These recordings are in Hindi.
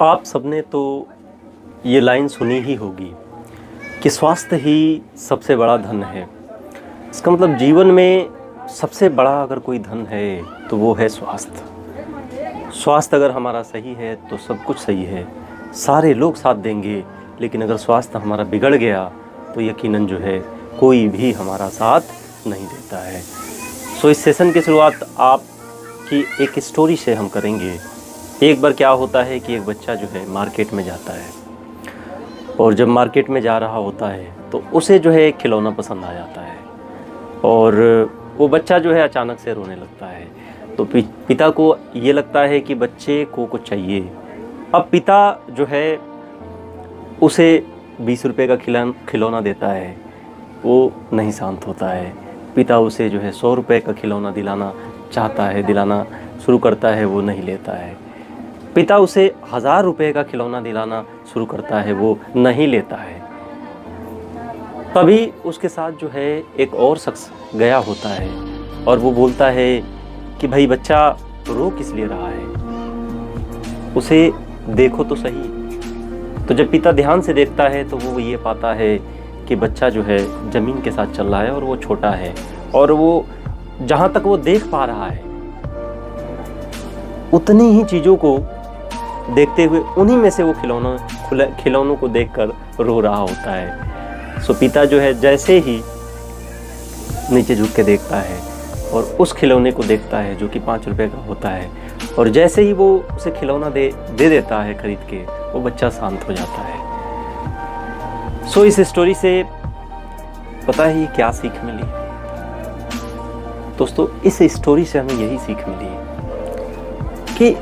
आप सबने तो ये लाइन सुनी ही होगी कि स्वास्थ्य ही सबसे बड़ा धन है। इसका मतलब जीवन में सबसे बड़ा अगर कोई धन है तो वो है स्वास्थ्य। स्वास्थ्य अगर हमारा सही है तो सब कुछ सही है, सारे लोग साथ देंगे। लेकिन अगर स्वास्थ्य हमारा बिगड़ गया तो यकीनन जो है कोई भी हमारा साथ नहीं देता है। सो इस सेशन की शुरुआत आपकी एक स्टोरी से हम करेंगे। एक बार क्या होता है कि एक बच्चा जो है मार्केट में जाता है, और जब मार्केट में जा रहा होता है तो उसे जो है एक खिलौना पसंद आ जाता है, और वो बच्चा जो है अचानक से रोने लगता है। तो पिता को ये लगता है कि बच्चे को कुछ चाहिए। अब पिता जो है उसे 20 रुपये का खिलौना देता है, वो नहीं शांत होता है। पिता उसे जो है 100 रुपये का खिलौना दिलाना चाहता है, दिलाना शुरू करता है, वो नहीं लेता है। पिता उसे 1000 रुपये का खिलौना दिलाना शुरू करता है, वो नहीं लेता है। तभी उसके साथ जो है एक और शख्स गया होता है और वो बोलता है कि भाई बच्चा रो किस लिए रहा है, उसे देखो तो सही। तो जब पिता ध्यान से देखता है तो वो ये पाता है कि बच्चा जो है ज़मीन के साथ चल रहा है और वो छोटा है, और वो जहाँ तक वो देख पा रहा है उतनी ही चीज़ों को देखते हुए उन्हीं में से वो खिलौनों को देखकर रो रहा होता है। सो पिता जो है जैसे ही नीचे झुक के देखता है और उस खिलौने को देखता है जो कि 5 रुपये का होता है, और जैसे ही वो उसे खिलौना दे देता है खरीद के, वो बच्चा शांत हो जाता है। सो इस स्टोरी से पता है क्या सीख मिली दोस्तों? इस स्टोरी से हमें यही सीख मिली कि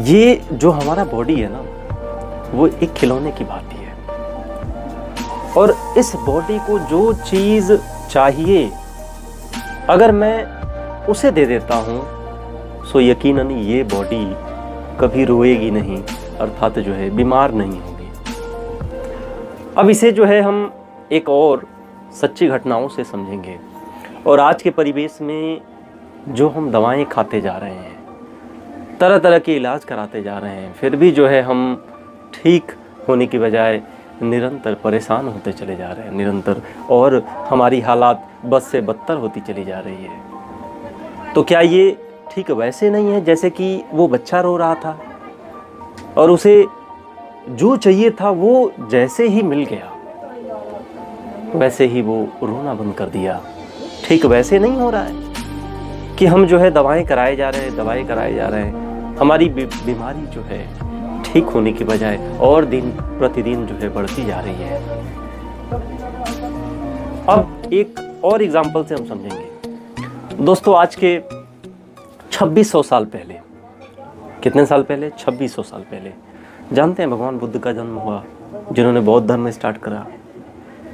ये जो हमारा बॉडी है ना, वो एक खिलौने की भांति है, और इस बॉडी को जो चीज़ चाहिए अगर मैं उसे दे देता हूँ सो यकीनन ये बॉडी कभी रोएगी नहीं, अर्थात जो है बीमार नहीं होगी। अब इसे जो है हम एक और सच्ची घटनाओं से समझेंगे। और आज के परिवेश में जो हम दवाएं खाते जा रहे हैं, तरह तरह के इलाज कराते जा रहे हैं, फिर भी जो है हम ठीक होने की बजाय निरंतर परेशान होते चले जा रहे हैं निरंतर, और हमारी हालात बद से बदतर होती चली जा रही है। तो क्या ये ठीक वैसे नहीं है जैसे कि वो बच्चा रो रहा था और उसे जो चाहिए था वो जैसे ही मिल गया वैसे ही वो रोना बंद कर दिया? ठीक वैसे नहीं हो रहा है कि हम जो है दवाएं कराए जा रहे हैं, हमारी बीमारी जो है ठीक होने की बजाय और दिन प्रतिदिन जो है बढ़ती जा रही है। अब एक और एग्जांपल से हम समझेंगे दोस्तों। आज के 2600 साल पहले, कितने साल पहले? 2600 साल पहले। जानते हैं भगवान बुद्ध का जन्म हुआ, जिन्होंने बौद्ध धर्म स्टार्ट करा।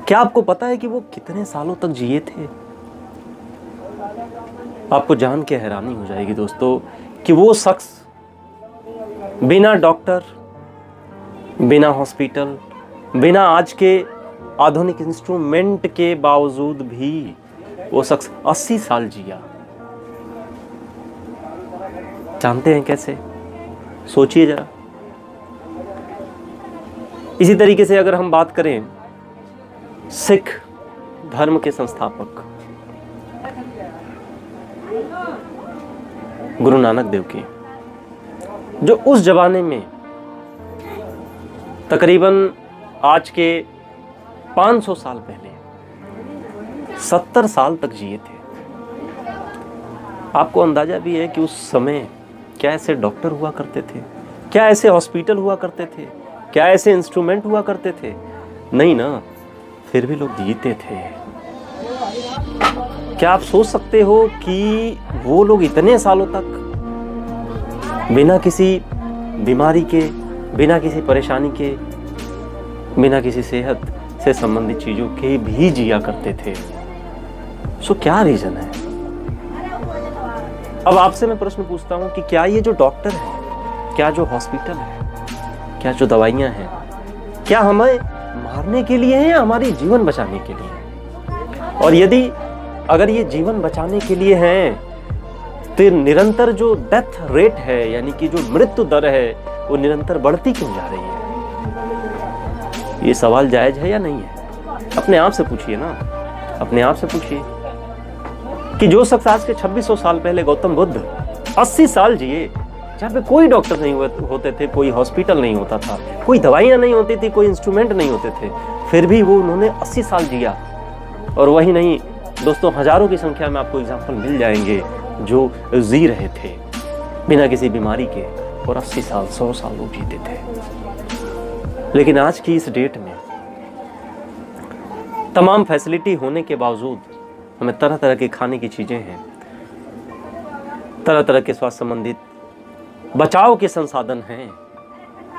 क्या आपको पता है कि वो कितने सालों तक जिए थे? आपको जान के हैरानी हो जाएगी दोस्तों कि वो शख्स बिना डॉक्टर, बिना हॉस्पिटल, बिना आज के आधुनिक इंस्ट्रूमेंट के बावजूद भी वो शख्स 80 साल जिया। जानते हैं कैसे? सोचिए जरा। इसी तरीके से अगर हम बात करें सिख धर्म के संस्थापक गुरु नानक देव की, जो उस जमाने में तकरीबन आज के 500 साल पहले 70 साल तक जिए थे। आपको अंदाजा भी है कि उस समय क्या ऐसे डॉक्टर हुआ करते थे? क्या ऐसे हॉस्पिटल हुआ करते थे? क्या ऐसे इंस्ट्रूमेंट हुआ करते थे? नहीं ना, फिर भी लोग जीते थे। क्या आप सोच सकते हो कि वो लोग इतने सालों तक बिना किसी बीमारी के, बिना किसी परेशानी के, बिना किसी सेहत से संबंधित चीज़ों के भी जिया करते थे? सो क्या रीज़न है? अब आपसे मैं प्रश्न पूछता हूँ कि क्या ये जो डॉक्टर है, क्या जो हॉस्पिटल है, क्या जो दवाइयाँ हैं, क्या हमें मारने के लिए है या हमारी जीवन बचाने के लिए? और यदि अगर ये जीवन बचाने के लिए हैं तो निरंतर जो डेथ रेट है, यानी कि जो मृत्यु दर है, वो निरंतर बढ़ती क्यों जा रही है? ये सवाल जायज है या नहीं है? अपने आप से पूछिए ना, अपने आप से पूछिए कि जो शख्स आज के 2600 साल पहले गौतम बुद्ध 80 साल जिए, जहाँ पे कोई डॉक्टर नहीं होते थे, कोई हॉस्पिटल नहीं होता था, कोई दवाइयाँ नहीं होती थी, कोई इंस्ट्रूमेंट नहीं होते थे, फिर भी वो उन्होंने 80 साल जिया। और वही नहीं दोस्तों, हजारों की संख्या में आपको एग्जाम्पल मिल जाएंगे जो जी रहे थे बिना किसी बीमारी के, और 80 साल 100 साल लोग जीते थे। लेकिन आज की इस डेट में तमाम फैसिलिटी होने के बावजूद हमें तरह तरह के खाने की चीजें हैं, तरह तरह के स्वास्थ्य संबंधित बचाव के संसाधन हैं,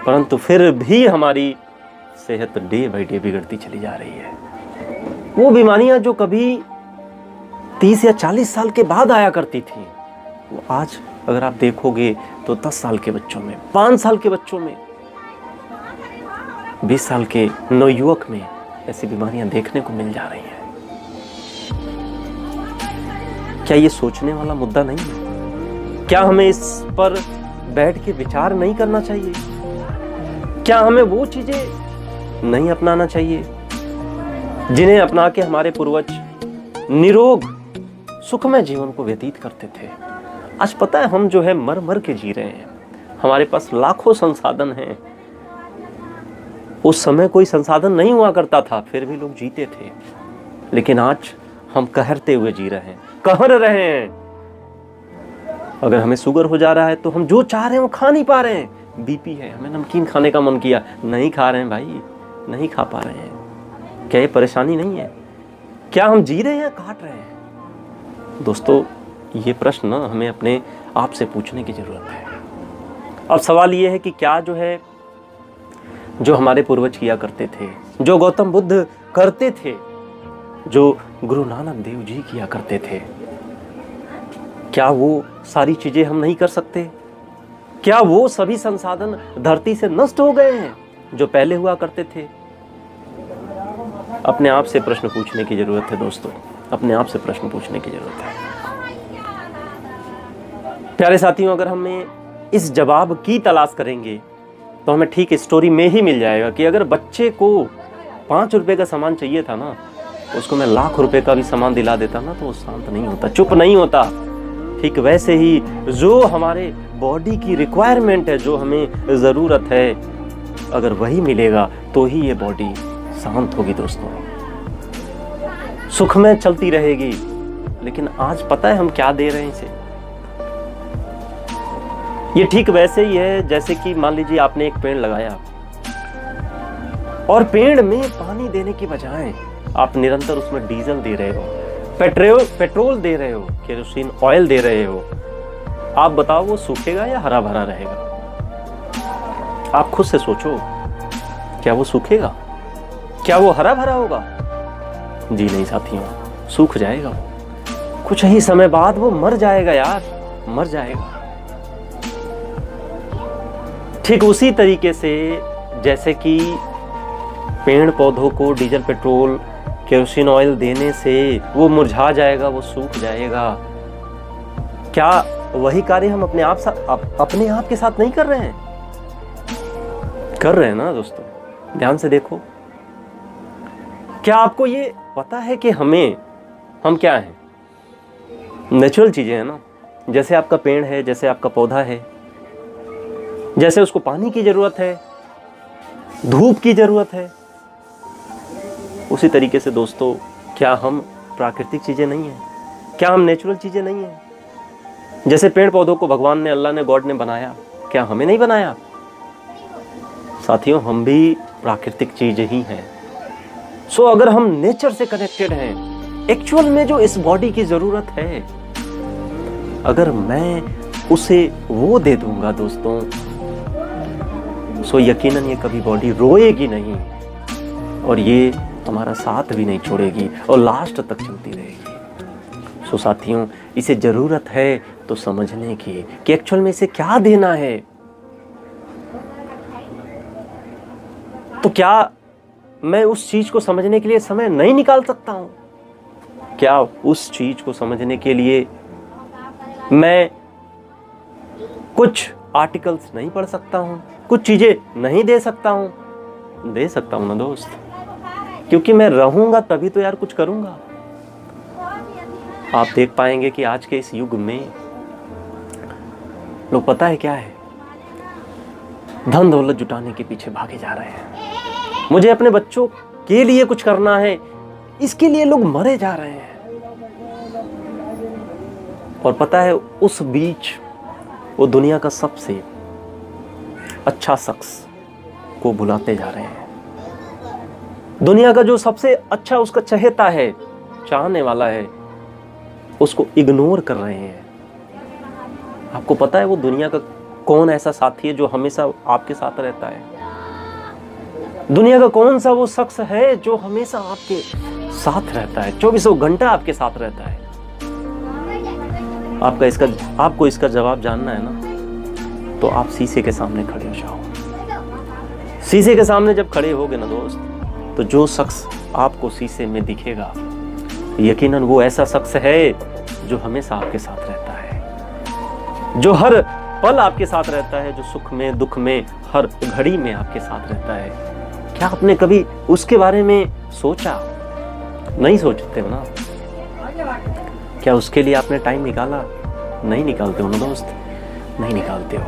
परंतु फिर भी हमारी सेहत डे बाई डे बिगड़ती चली जा रही है। वो बीमारियां जो कभी 30 या 40 साल के बाद आया करती थी, वो आज अगर आप देखोगे तो 10 साल के बच्चों में, 5 साल के बच्चों में, 20 साल के नवयुवक में ऐसी बीमारियां देखने को मिल जा रही हैं। क्या ये सोचने वाला मुद्दा नहीं है? क्या हमें इस पर बैठ के विचार नहीं करना चाहिए? क्या हमें वो चीजें नहीं अपनाना चाहिए जिन्हें अपना के हमारे पूर्वज निरोग सुखमय जीवन को व्यतीत करते थे? आज पता है हम जो है मर मर के जी रहे हैं, हमारे पास लाखों संसाधन हैं। उस समय कोई संसाधन नहीं हुआ करता था, फिर भी लोग जीते थे। लेकिन आज हम कहरते हुए जी रहे हैं, कहर रहे हैं। अगर हमें शुगर हो जा रहा है तो हम जो चाह रहे हैं वो खा नहीं पा रहे हैं। बीपी है, हमें नमकीन खाने का मन किया, नहीं खा रहे हैं भाई, नहीं खा पा रहे हैं। क्या ये परेशानी नहीं है? क्या हम जी रहे हैं, काट रहे हैं? दोस्तों, ये प्रश्न हमें अपने आप से पूछने की जरूरत है। अब सवाल ये है कि क्या जो है, जो हमारे पूर्वज किया करते थे, जो गौतम बुद्ध करते थे, जो गुरु नानक देव जी किया करते थे, क्या वो सारी चीजें हम नहीं कर सकते? क्या वो सभी संसाधन धरती से नष्ट हो गए हैं जो पहले हुआ करते थे? अपने आप से प्रश्न पूछने की जरूरत है दोस्तों, अपने आप से प्रश्न पूछने की जरूरत है। प्यारे साथियों, अगर हमें इस जवाब की तलाश करेंगे तो हमें ठीक स्टोरी में ही मिल जाएगा कि अगर बच्चे को 5 रुपए का सामान चाहिए था ना, उसको मैं लाख रुपए का भी सामान दिला देता ना, तो वो शांत नहीं होता, चुप नहीं होता। ठीक वैसे ही जो हमारे बॉडी की रिक्वायरमेंट है, जो हमें ज़रूरत है, अगर वही मिलेगा तो ही ये बॉडी शांत होगी दोस्तों, सुख में चलती रहेगी। लेकिन आज पता है हम क्या दे रहे हैं इसे? ये ठीक वैसे ही है जैसे कि मान लीजिए आपने एक पेड़ लगाया और पेड़ में पानी देने की बजाय आप निरंतर उसमें डीजल दे रहे हो, पेट्रोल दे रहे हो, केरोसिन ऑयल दे रहे हो। आप बताओ वो सूखेगा या हरा भरा रहेगा? आप खुद से सोचो, क्या वो सूखेगा? क्या वो हरा भरा होगा? जी नहीं साथियों, सूख जाएगा वो। कुछ ही समय बाद वो मर जाएगा यार, मर जाएगा। ठीक उसी तरीके से जैसे कि पेड़ पौधों को डीजल पेट्रोल केरोसिन ऑयल देने से वो मुरझा जाएगा, वो सूख जाएगा, क्या वही कार्य हम अपने आप के साथ नहीं कर रहे हैं? कर रहे हैं ना दोस्तों, ध्यान से देखो। क्या आपको ये पता है कि हम क्या हैं? नेचुरल चीजें हैं ना। जैसे आपका पेड़ है, जैसे आपका पौधा है, जैसे उसको पानी की जरूरत है, धूप की जरूरत है, उसी तरीके से दोस्तों क्या हम प्राकृतिक चीजें नहीं हैं? क्या हम नेचुरल चीजें नहीं हैं? जैसे पेड़ पौधों को भगवान ने, अल्लाह ने, गॉड ने बनाया, क्या हमें नहीं बनाया? साथियों, हम भी प्राकृतिक चीज ही हैं। सो अगर हम नेचर से कनेक्टेड हैं, एक्चुअल में जो इस बॉडी की जरूरत है, अगर मैं उसे वो दे दूंगा दोस्तों, सो यकीनन ये कभी बॉडी रोएगी नहीं और ये हमारा साथ भी नहीं छोड़ेगी और लास्ट तक चलती रहेगी। सो साथियों, इसे जरूरत है तो समझने की कि एक्चुअल में इसे क्या देना है। तो क्या मैं उस चीज को समझने के लिए समय नहीं निकाल सकता हूं? क्या उस चीज को समझने के लिए मैं कुछ आर्टिकल्स नहीं पढ़ सकता हूं? कुछ चीजें नहीं दे सकता हूं, दे सकता हूं ना दोस्त, क्योंकि मैं रहूंगा तभी तो यार कुछ करूंगा। आप देख पाएंगे कि आज के इस युग में लोग पता है क्या है, धन दौलत जुटाने के पीछे भागे जा रहे हैं। मुझे अपने बच्चों के लिए कुछ करना है, इसके लिए लोग मरे जा रहे हैं। और पता है उस बीच वो दुनिया का सबसे अच्छा शख्स को भुलाते जा रहे हैं। दुनिया का जो सबसे अच्छा उसका चहेता है, चाहने वाला है, उसको इग्नोर कर रहे हैं। आपको पता है वो दुनिया का कौन ऐसा साथी है जो हमेशा आपके साथ रहता है? दुनिया का कौन सा वो शख्स है जो हमेशा आपके साथ रहता है, 24 घंटा आपके साथ रहता है? आपको इसका जवाब जानना है ना, तो आप शीशे के सामने खड़े हो जाओ। शीशे के सामने जब खड़े होगे ना दोस्त, तो जो शख्स आपको शीशे में दिखेगा यकीनन वो ऐसा शख्स है जो हमेशा आपके साथ रहता है, जो हर पल आपके साथ रहता है, जो सुख में दुख में हर घड़ी में आपके साथ रहता है। क्या आपने कभी उसके बारे में सोचा? नहीं सोचते हो ना? क्या उसके लिए आपने टाइम निकाला? नहीं निकालते हो ना दोस्त, नहीं निकालते हो।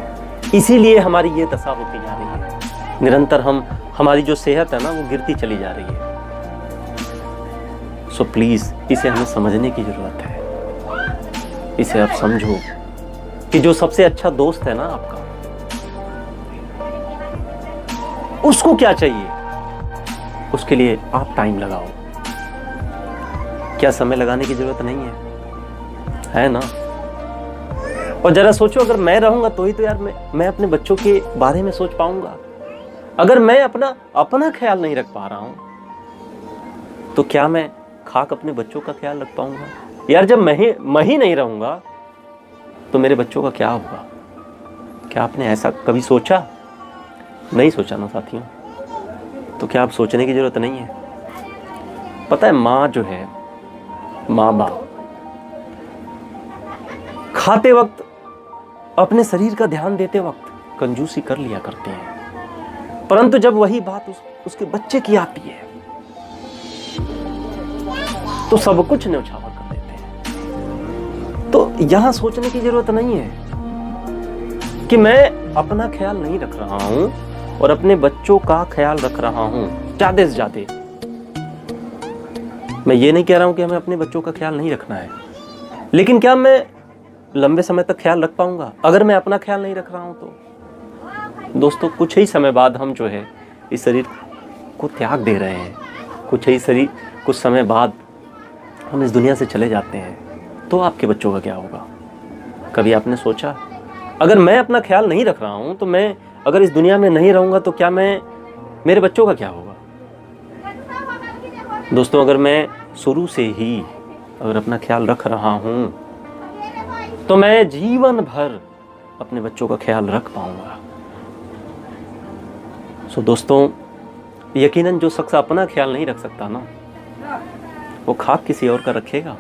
इसीलिए हमारी ये दशा होती जा रही है। निरंतर हमारी जो सेहत है ना वो गिरती चली जा रही है। सो प्लीज इसे हमें समझने की जरूरत है। इसे आप समझो कि जो सबसे अच्छा दोस्त है ना आपका, उसको क्या चाहिए, उसके लिए आप टाइम लगाओ। क्या समय लगाने की जरूरत नहीं है ना? और जरा सोचो, अगर मैं रहूंगा तो ही तो यार मैं अपने बच्चों के बारे में सोच पाऊंगा। अगर मैं अपना ख्याल नहीं रख पा रहा हूं तो क्या मैं खाक अपने बच्चों का ख्याल रख पाऊंगा? यार जब मैं ही नहीं रहूंगा तो मेरे बच्चों का क्या होगा? क्या आपने ऐसा कभी सोचा? नहीं सोचा ना साथियों। तो क्या आप सोचने की जरूरत नहीं है? पता है माँ जो है, माँ बाप खाते वक्त, अपने शरीर का ध्यान देते वक्त कंजूसी कर लिया करते हैं, परंतु जब वही बात उसके बच्चे की आती है तो सब कुछ न्यौछावर कर देते हैं। तो यहां सोचने की जरूरत नहीं है कि मैं अपना ख्याल नहीं रख रहा हूं और अपने बच्चों का ख्याल रख रहा हूं ज्यादा से ज्यादा। मैं ये नहीं कह रहा हूं कि हमें अपने बच्चों का ख्याल नहीं रखना है, लेकिन क्या मैं लंबे समय तक ख्याल रख पाऊंगा अगर मैं अपना ख्याल नहीं रख रहा हूं? तो दोस्तों कुछ ही समय बाद हम जो है इस शरीर को त्याग दे रहे हैं। कुछ समय बाद हम इस दुनिया से चले जाते हैं, तो आपके बच्चों का क्या होगा? कभी आपने सोचा? अगर मैं अपना ख्याल नहीं रख रहा हूं तो मैं अगर इस दुनिया में नहीं रहूंगा तो क्या मेरे बच्चों का क्या होगा? दोस्तों अगर मैं शुरू से ही अगर अपना ख्याल रख रहा हूं तो मैं जीवन भर अपने बच्चों का ख्याल रख पाऊंगा। सो दोस्तों यकीनन जो शख्स अपना ख्याल नहीं रख सकता ना, वो खाक किसी और का रखेगा।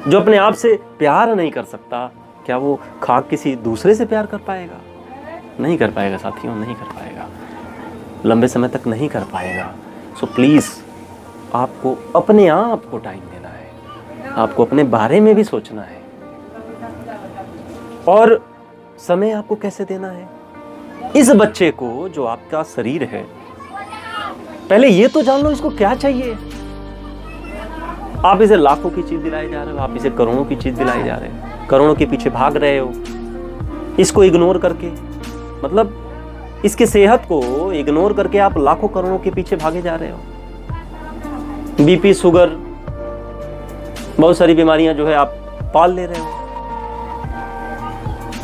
जो अपने आप से प्यार नहीं कर सकता, क्या वो खाक किसी दूसरे से प्यार कर पाएगा? नहीं कर पाएगा साथियों, नहीं कर पाएगा, लंबे समय तक नहीं कर पाएगा। सो प्लीज आपको अपने आप को टाइम देना है, आपको अपने बारे में भी सोचना है। और समय आपको कैसे देना है? इस बच्चे को जो आपका शरीर है, पहले ये तो जान लो इसको क्या चाहिए। आप इसे लाखों की चीज दिलाए जा रहे हो, आप इसे करोड़ों की चीज दिलाए जा रहे हो, करोड़ों के पीछे भाग रहे हो इसको इग्नोर करके। मतलब इसके सेहत को इग्नोर करके आप लाखों करोड़ों के पीछे भागे जा रहे हो। बीपी, शुगर, बहुत सारी बीमारियां जो है आप पाल ले रहे हो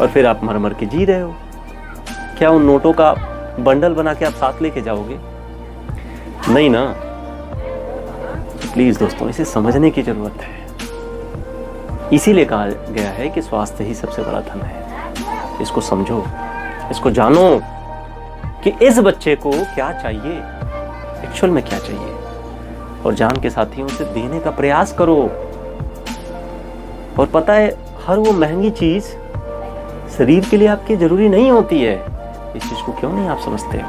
और फिर आप मर मर के जी रहे हो। क्या उन नोटों का बंडल बना के आप साथ लेके जाओगे? नहीं ना। प्लीज दोस्तों इसे समझने की जरूरत है। इसीलिए कहा गया है कि स्वास्थ्य ही सबसे बड़ा धन है। इसको समझो, इसको जानो कि इस बच्चे को क्या चाहिए, एक्चुअल में क्या चाहिए, और जान के साथियों से देने का प्रयास करो। और पता है हर वो महंगी चीज शरीर के लिए आपके जरूरी नहीं होती है। इस चीज को क्यों नहीं आप समझते हो?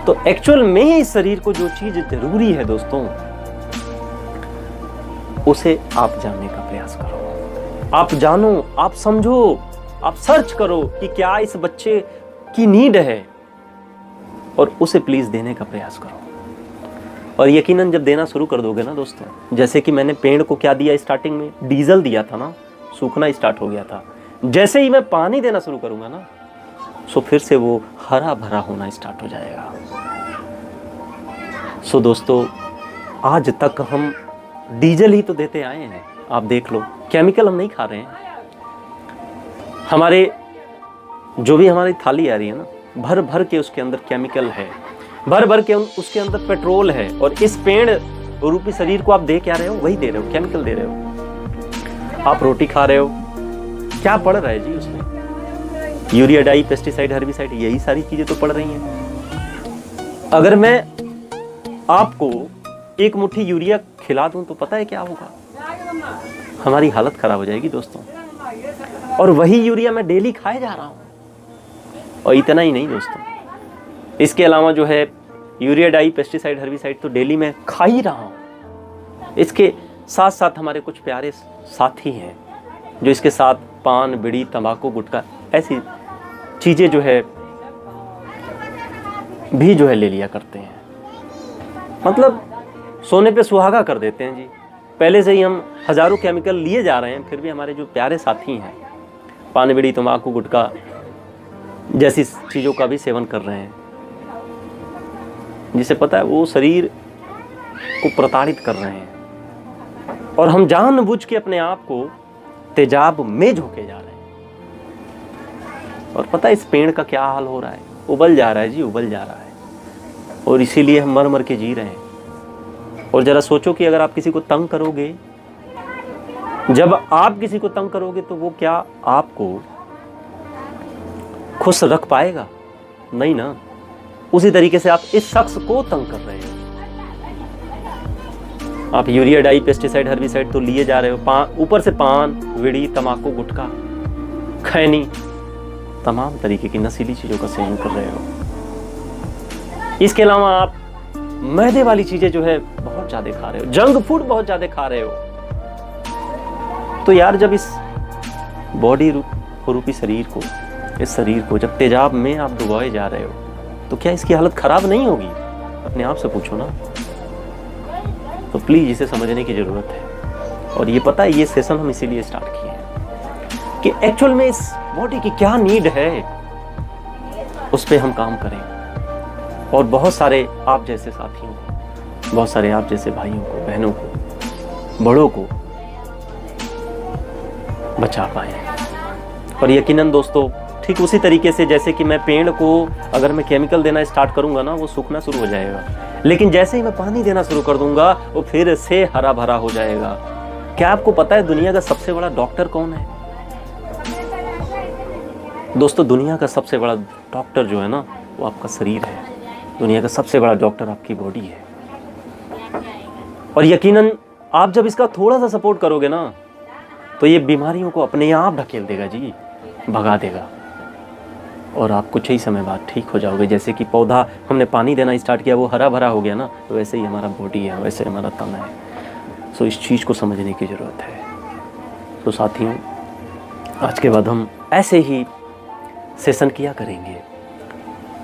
तो एक्चुअल में इस शरीर को जो चीज जरूरी है दोस्तों, उसे आप जानने का प्रयास करो। आप जानो, आप समझो, आप सर्च करो कि क्या इस बच्चे की नीड है, और उसे प्लीज देने का प्रयास करो। और यकीनन जब देना शुरू कर दोगे ना दोस्तों, जैसे कि मैंने पेड़ को क्या दिया स्टार्टिंग में, डीजल दिया था ना, सूखना स्टार्ट हो गया था। जैसे ही मैं पानी देना शुरू करूंगा ना, सो फिर से वो हरा भरा होना स्टार्ट हो जाएगा। सो दोस्तों, आज तक हम डीजल ही तो देते आए हैं। आप देख लो, केमिकल हम नहीं खा रहे हैं। हमारे जो भी हमारी थाली आ रही है ना, भर भर के उसके अंदर केमिकल है, भर भर के उसके अंदर पेट्रोल है। और इस पेड़ रूपी शरीर को आप दे क्या रहे हो? वही दे रहे हो, केमिकल दे रहे हो। आप रोटी खा रहे हो, क्या पड़ रहा है जी उसमें? यूरिया, डाई, पेस्टिसाइड, हर्बिसाइड, यही सारी चीजें तो पड़ रही हैं। अगर मैं आपको एक मुट्ठी यूरिया खिला दूं तो पता है क्या होगा? हमारी हालत खराब हो जाएगी दोस्तों। और वही यूरिया मैं डेली खाए जा रहा हूं। और इतना ही नहीं दोस्तों, इसके अलावा जो है यूरिया, डाई, पेस्टिसाइड, हर्बिसाइड तो डेली मैं खा ही रहा हूं। इसके साथ साथ हमारे कुछ प्यारे साथी हैं जो इसके साथ पान, बीड़ी, तंबाकू, गुटखा, ऐसी चीजें जो है भी जो है ले लिया करते हैं। मतलब सोने पे सुहागा कर देते हैं जी। पहले से ही हम हजारों केमिकल लिए जा रहे हैं, फिर भी हमारे जो प्यारे साथी हैं पान, बीड़ी, तंबाकू, गुटखा जैसी चीज़ों का भी सेवन कर रहे हैं, जिसे पता है वो शरीर को प्रताड़ित कर रहे हैं। और हम जानबूझ के अपने आप को तेजाब में झोंके जा रहे हैं। और पता है इस पेड़ का क्या हाल हो रहा है? उबल जा रहा है जी, उबल जा रहा है। और इसीलिए हम मर मर के जी रहे हैं। और जरा सोचो कि अगर आप किसी को तंग करोगे, जब आप किसी को तंग करोगे तो वो क्या आपको खुश रख पाएगा? नहीं ना। उसी तरीके से आप इस शख्स को तंग कर रहे हो। आप यूरिया, डाई, पेस्टिसाइड, हर्बिसाइड तो लिए जा रहे हो, ऊपर से पान, बीड़ी, तंबाकू, गुटखा, खैनी, तमाम तरीके की नशीली चीजों का सेवन कर रहे हो। इसके अलावा आप मैदे वाली चीजें जो है बहुत ज्यादा खा रहे हो, जंक फूड बहुत ज्यादा खा रहे हो। तो यार जब इस बॉडी रूपी शरीर को, इस शरीर को जब तेजाब में आप डुबोए जा रहे हो, तो क्या इसकी हालत खराब नहीं होगी? अपने आप से पूछो ना। तो प्लीज इसे समझने की जरूरत है। और ये पता है, ये सेशन हम इसीलिए स्टार्ट किए हैं कि एक्चुअल में इस बॉडी की क्या नीड है, उस पर हम काम करें। और बहुत सारे आप जैसे साथियों को, बहुत सारे आप जैसे भाइयों को, बहनों को, बड़ों को बचा पाए। और यकीनन दोस्तों, ठीक उसी तरीके से जैसे कि मैं पेड़ को अगर मैं केमिकल देना स्टार्ट करूंगा ना, वो सूखना शुरू हो जाएगा। लेकिन जैसे ही मैं पानी देना शुरू कर दूंगा, वो फिर से हरा भरा हो जाएगा। क्या आपको पता है दुनिया का सबसे बड़ा डॉक्टर कौन है? दोस्तों, दुनिया का सबसे बड़ा डॉक्टर जो है ना, वो आपका शरीर है। दुनिया का सबसे बड़ा डॉक्टर आपकी बॉडी है। और यकीनन आप जब इसका थोड़ा सा सपोर्ट करोगे ना, तो ये बीमारियों को अपने आप ढकेल देगा जी, भगा देगा। और आप कुछ ही समय बाद ठीक हो जाओगे। जैसे कि पौधा हमने पानी देना स्टार्ट किया, वो हरा भरा हो गया ना, तो वैसे ही हमारा बॉडी है, वैसे हमारा तन है। सो इस चीज़ को समझने की ज़रूरत है। तो साथियों, आज के बाद हम ऐसे ही सेशन किया करेंगे।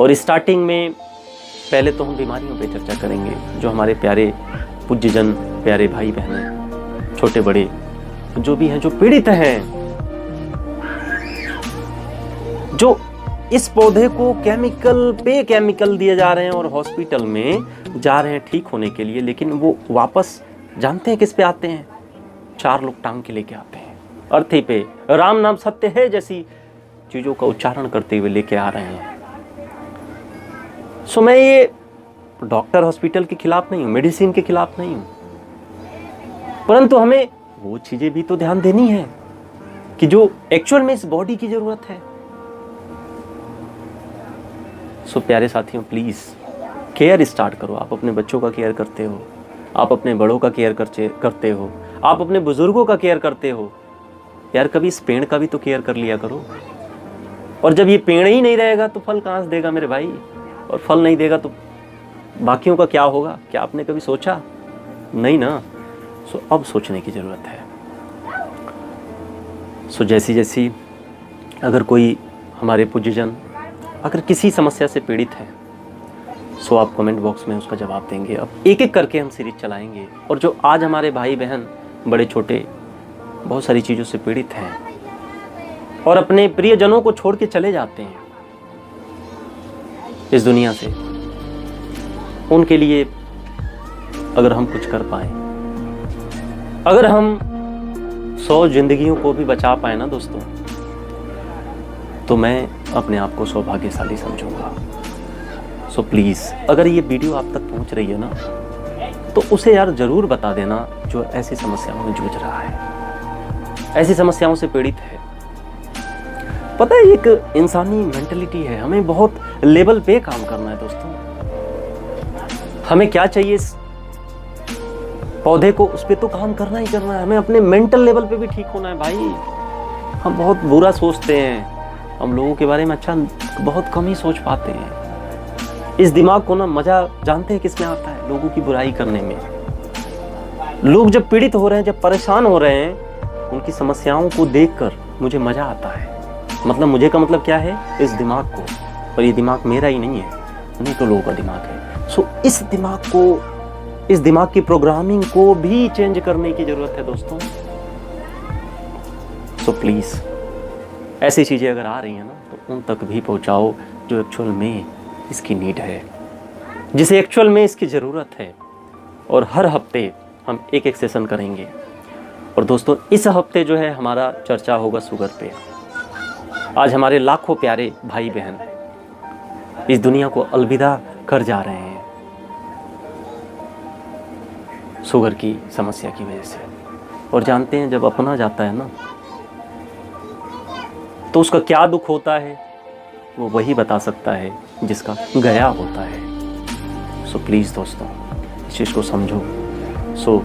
और स्टार्टिंग में पहले तो हम बीमारियों पे चर्चा करेंगे, जो हमारे प्यारे पूज्यजन, प्यारे भाई बहन, छोटे बड़े जो भी हैं, जो पीड़ित हैं, जो इस पौधे को केमिकल पे केमिकल दिए जा रहे हैं और हॉस्पिटल में जा रहे हैं ठीक होने के लिए, लेकिन वो वापस जानते हैं किस पे आते हैं? 4 लोग टांग के लेके आते हैं, अर्थी पे, राम नाम सत्य है जैसी चीजों का उच्चारण करते हुए लेके आ रहे हैं। सो मैं ये डॉक्टर हॉस्पिटल के खिलाफ नहीं हूं, मेडिसिन के खिलाफ नहीं हूं, परंतु हमें वो चीजें भी तो ध्यान देनी है कि जो एक्चुअल में इस बॉडी की जरूरत है। सो प्यारे साथियों, प्लीज केयर स्टार्ट करो। आप अपने बच्चों का केयर करते हो, आप अपने बड़ों का केयर करते हो, आप अपने बुजुर्गों का केयर करते हो, यार कभी इस पेड़ का भी तो केयर कर लिया करो। और जब ये पेड़ ही नहीं रहेगा तो फल कहाँ से देगा मेरे भाई, और फल नहीं देगा तो बाकियों का क्या होगा? क्या आपने कभी सोचा? नहीं ना। सो अब सोचने की ज़रूरत है। सो जैसी जैसी अगर कोई हमारे पूज्यजन अगर किसी समस्या से पीड़ित है, सो आप कमेंट बॉक्स में उसका जवाब देंगे। अब एक एक करके हम सीरीज चलाएंगे, और जो आज हमारे भाई बहन बड़े छोटे बहुत सारी चीज़ों से पीड़ित हैं और अपने प्रियजनों को छोड़ के चले जाते हैं इस दुनिया से, उनके लिए अगर हम कुछ कर पाए, अगर हम 100 जिंदगियों को भी बचा पाए ना दोस्तों, तो मैं अपने आप को सौभाग्यशाली समझूंगा। सो प्लीज़ अगर ये वीडियो आप तक पहुंच रही है ना, तो उसे यार ज़रूर बता देना जो ऐसी समस्याओं में जूझ रहा है, ऐसी समस्याओं से पीड़ित है। पता है एक इंसानी मेंटलिटी है, हमें बहुत लेवल पे काम करना है दोस्तों। हमें क्या चाहिए इस पौधे को, उस पर तो काम करना ही करना है। हमें अपने मेंटल लेवल पे भी ठीक होना है भाई। हम बहुत बुरा सोचते हैं, हम लोगों के बारे में अच्छा बहुत कम ही सोच पाते हैं। इस दिमाग को ना मजा जानते हैं किसमें आता है? लोगों की बुराई करने में। लोग जब पीड़ित हो रहे हैं, जब परेशान हो रहे हैं, उनकी समस्याओं को देखकर मुझे मजा आता है। मतलब मुझे का मतलब क्या है? इस दिमाग को, और ये दिमाग मेरा ही नहीं है, नहीं तो लोगों का दिमाग है। सो इस दिमाग को, इस दिमाग की प्रोग्रामिंग को भी चेंज करने की जरूरत है दोस्तों। सो प्लीज ऐसी चीजें अगर आ रही हैं ना, तो उन तक भी पहुंचाओ जो एक्चुअल में इसकी नीड है, जिसे एक्चुअल में इसकी ज़रूरत है। और हर हफ्ते हम एक एक सेशन करेंगे। और दोस्तों इस हफ्ते जो है हमारा चर्चा होगा शुगर पे। आज हमारे लाखों प्यारे भाई बहन इस दुनिया को अलविदा कर जा रहे हैं शुगर की समस्या की वजह से। और जानते हैं जब अपना जाता है ना, तो उसका क्या दुख होता है वो वही बता सकता है जिसका गया होता है। सो प्लीज़ दोस्तों इस चीज़ को समझो। सो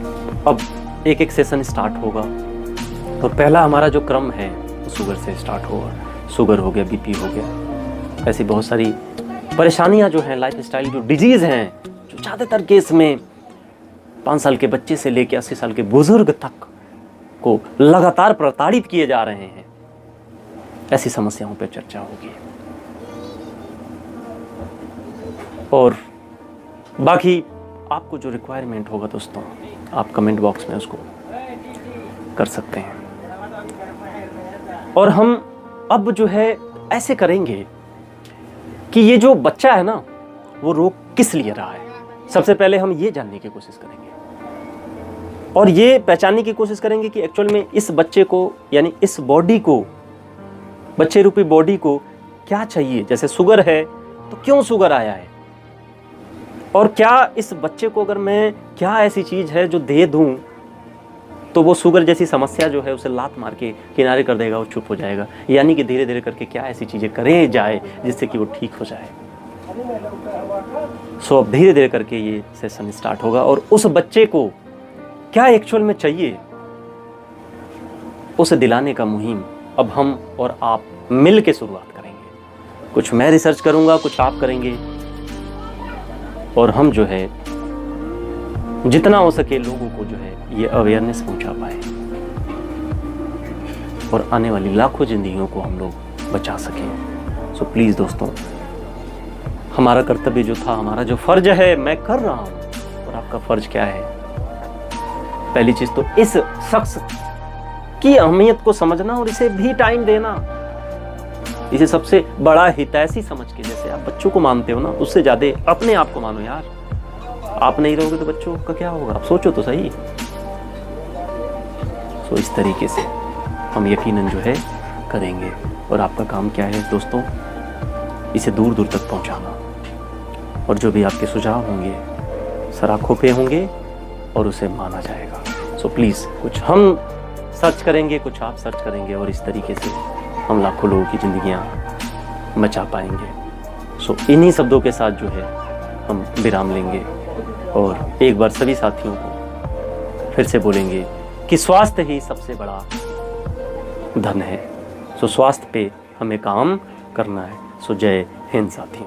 अब एक एक सेशन स्टार्ट होगा, और पहला हमारा जो क्रम है वो शुगर से स्टार्ट होगा। शुगर हो गया, बीपी हो गया, ऐसी बहुत सारी परेशानियां जो हैं, लाइफस्टाइल जो डिजीज़ हैं, जो ज़्यादातर केस में 5 साल के बच्चे से लेकर 80 साल के बुजुर्ग तक को लगातार प्रताड़ित किए जा रहे हैं, ऐसी समस्याओं पर चर्चा होगी। और बाकी आपको जो रिक्वायरमेंट होगा दोस्तों, आप कमेंट बॉक्स में उसको कर सकते हैं। और हम अब जो है ऐसे करेंगे कि ये जो बच्चा है ना, वो रोग किस लिए रहा है, सबसे पहले हम ये जानने की कोशिश करेंगे, और ये पहचानने की कोशिश करेंगे कि एक्चुअल में इस बच्चे को, यानी इस बॉडी को, बच्चे रूपी बॉडी को क्या चाहिए। जैसे शुगर है तो क्यों शुगर आया है, और क्या इस बच्चे को अगर मैं क्या ऐसी चीज़ है जो दे दूं तो वो शुगर जैसी समस्या जो है उसे लात मार के किनारे कर देगा, वो चुप हो जाएगा। यानी कि धीरे धीरे करके क्या ऐसी चीज़ें करें जाए जिससे कि वो ठीक हो जाए। सो अब धीरे धीरे करके ये सेशन स्टार्ट होगा, और उस बच्चे को क्या एक्चुअल में चाहिए उसे दिलाने का मुहिम अब हम और आप मिल के शुरुआत करेंगे। कुछ मैं रिसर्च करूंगा, कुछ आप करेंगे, और हम जो है जितना हो सके लोगों को जो है ये अवेयरनेस पहुंचा पाए, और आने वाली लाखों जिंदगियों को हम लोग बचा सकें। सो प्लीज़ दोस्तों, हमारा कर्तव्य जो था, हमारा जो फर्ज है, मैं कर रहा हूं, और आपका फर्ज क्या है? पहली चीज तो इस शख्स की अहमियत को समझना और इसे भी टाइम देना, इसे सबसे बड़ा हितैषी समझ के, जैसे आप बच्चों को मानते हो ना, उससे ज्यादा अपने आप को मानो यार। आप नहीं रहोगे तो बच्चों का क्या होगा, आप सोचो तो सही। सो इस तरीके से हम यकीनन जो है करेंगे, और आपका काम क्या है दोस्तों, इसे दूर दूर तक पहुंचाना, और जो भी आपके सुझाव होंगे सराखों पे होंगे और उसे माना जाएगा। सो प्लीज़ कुछ हम सर्च करेंगे, कुछ आप सर्च करेंगे, और इस तरीके से हम लाखों लोगों की ज़िंदगियां बचा पाएंगे। सो इन्हीं शब्दों के साथ जो है हम विराम लेंगे, और एक बार सभी साथियों को फिर से बोलेंगे कि स्वास्थ्य ही सबसे बड़ा धन है। सो स्वास्थ्य पे हमें काम करना है। सो जय हिंद साथियों।